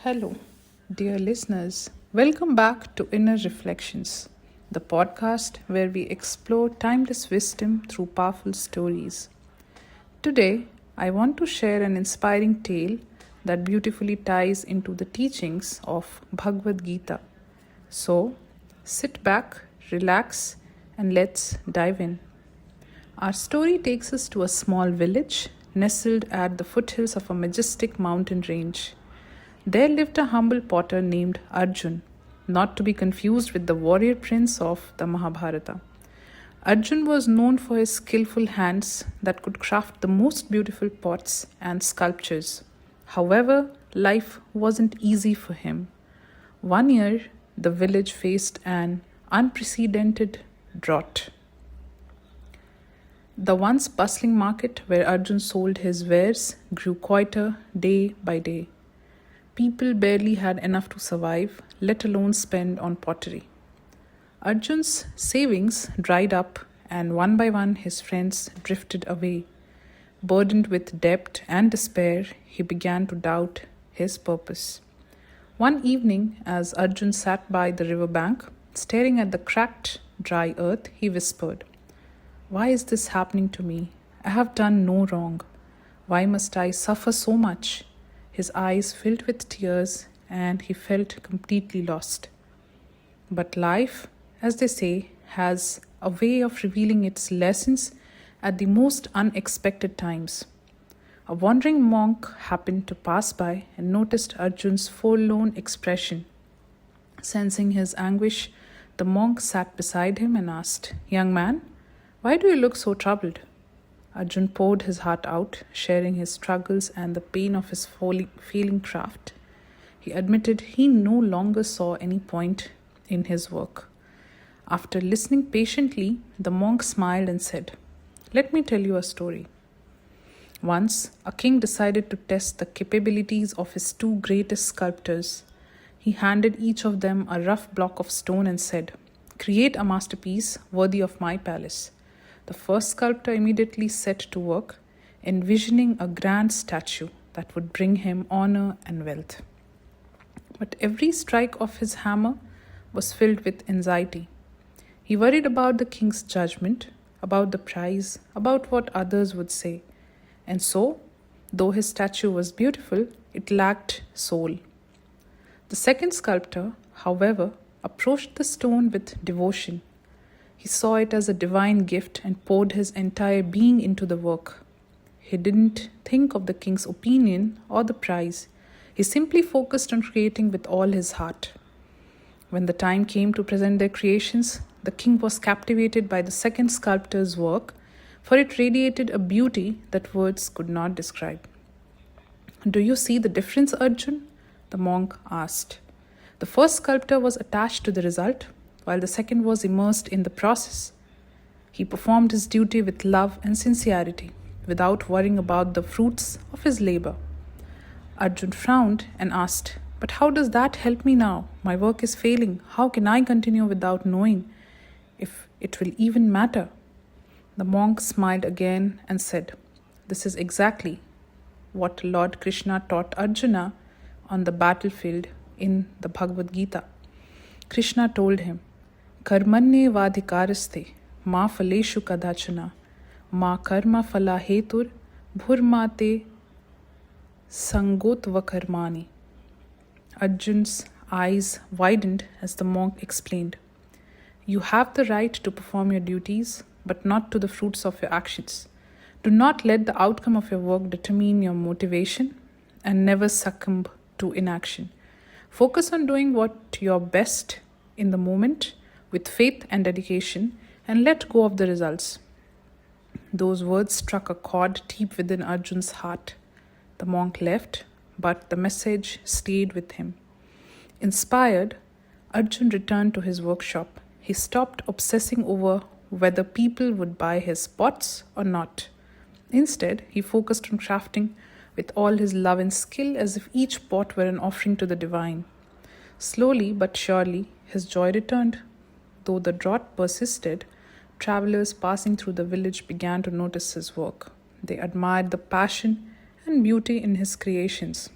Hello, dear listeners. Welcome back to Inner Reflections, the podcast where we explore timeless wisdom through powerful stories. Today, I want to share an inspiring tale that beautifully ties into the teachings of Bhagwad Gita. So, sit back, relax, and let's dive in. Our story takes us to a small village nestled at the foothills of a majestic mountain range. There lived a humble potter named Arjun, not to be confused with the warrior prince of the Mahabharata. Arjun was known for his skillful hands that could craft the most beautiful pots and sculptures. However, life wasn't easy for him. One year, the village faced an unprecedented drought. The once bustling market where Arjun sold his wares grew quieter day by day. People barely had enough to survive, let alone spend on pottery. Arjun's savings dried up, and one by one his friends drifted away. Burdened with debt and despair, he began to doubt his purpose. One evening, as Arjun sat by the river bank, staring at the cracked, dry earth, he whispered, "Why is this happening to me? I have done no wrong. Why must I suffer so much?" His eyes filled with tears, and he felt completely lost. But life, as they say, has a way of revealing its lessons at the most unexpected times. A wandering monk happened to pass by and noticed Arjun's forlorn expression. Sensing his anguish, the monk sat beside him and asked, "Young man, why do you look so troubled?" Arjun poured his heart out, sharing his struggles and the pain of his failing craft. He admitted he no longer saw any point in his work. After listening patiently, the monk smiled and said, "Let me tell you a story. Once, a king decided to test the capabilities of his two greatest sculptors. He handed each of them a rough block of stone and said, 'Create a masterpiece worthy of my palace.' The first sculptor immediately set to work, envisioning a grand statue that would bring him honor and wealth. But every strike of his hammer was filled with anxiety. He worried about the king's judgment, about the prize, about what others would say. And so, though his statue was beautiful, it lacked soul. The second sculptor, however, approached the stone with devotion. He saw it as a divine gift and poured his entire being into the work. He didn't think of the king's opinion or the prize. He simply focused on creating with all his heart. When the time came to present their creations, the king was captivated by the second sculptor's work, for it radiated a beauty that words could not describe. "Do you see the difference, Arjun?" the monk asked. The first sculptor was attached to the result, while the second was immersed in the process. He performed his duty with love and sincerity, without worrying about the fruits of his labor. Arjun frowned and asked, "But how does that help me now? My work is failing. How can I continue without knowing if it will even matter?" The monk smiled again and said, "This is exactly what Lord Krishna taught Arjuna on the battlefield in the Bhagwad Gita. Krishna told him, 'Karmanye vadhikaraste ma phaleshu kadachana ma karma phala hetur bhurmate sangotva karmani.'" Arjun's eyes widened as the monk explained, "You have the right to perform your duties, but not to the fruits of your actions. Do not let the outcome of your work determine your motivation, and never succumb to inaction. Focus on doing what you're best in the moment with faith and dedication, and let go of the results." Those words struck a chord deep within Arjun's heart. The monk left, but the message stayed with him. Inspired, Arjun returned to his workshop. He stopped obsessing over whether people would buy his pots or not. Instead, he focused on crafting with all his love and skill as if each pot were an offering to the divine. Slowly but surely, his joy returned. Though the drought persisted, travelers passing through the village began to notice his work. They admired the passion and beauty in his creations.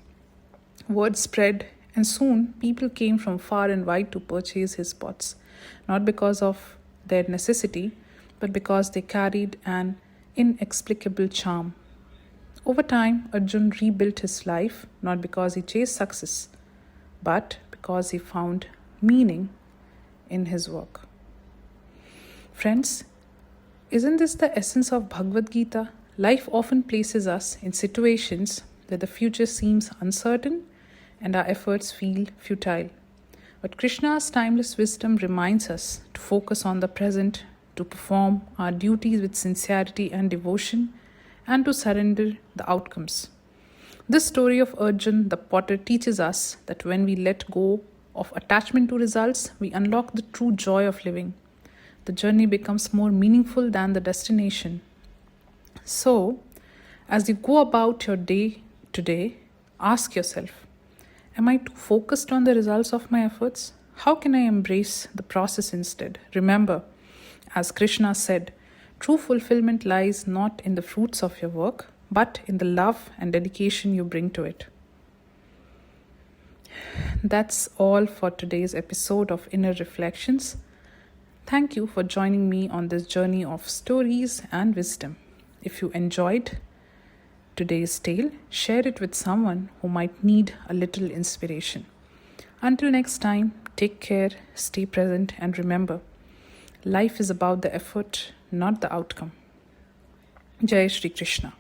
Word spread, And soon people came from far and wide to purchase his pots, not because of their necessity, but because they carried an inexplicable charm. Over time, Arjun rebuilt his life not because he chased success, but because he found meaning in his work. Friends, isn't this the essence of Bhagwad Gita? Life often places us in situations where the future seems uncertain and our efforts feel futile. But Krishna's timeless wisdom reminds us to focus on the present, to perform our duties with sincerity and devotion, and to surrender the outcomes. This story of Arjun the potter teaches us that when we let go of attachment to results, we unlock the true joy of living. The journey becomes more meaningful than the destination. So, as you go about your day today, ask yourself, am I too focused on the results of my efforts? How can I embrace the process instead? Remember, as Krishna said, true fulfillment lies not in the fruits of your work, but in the love and dedication you bring to it. That's all for today's episode of Inner Reflections. Thank you for joining me on this journey of stories and wisdom. If you enjoyed today's tale, share it with someone who might need a little inspiration. Until next time, take care, stay present, and remember, life is about the effort, not the outcome. Jai Shri Krishna.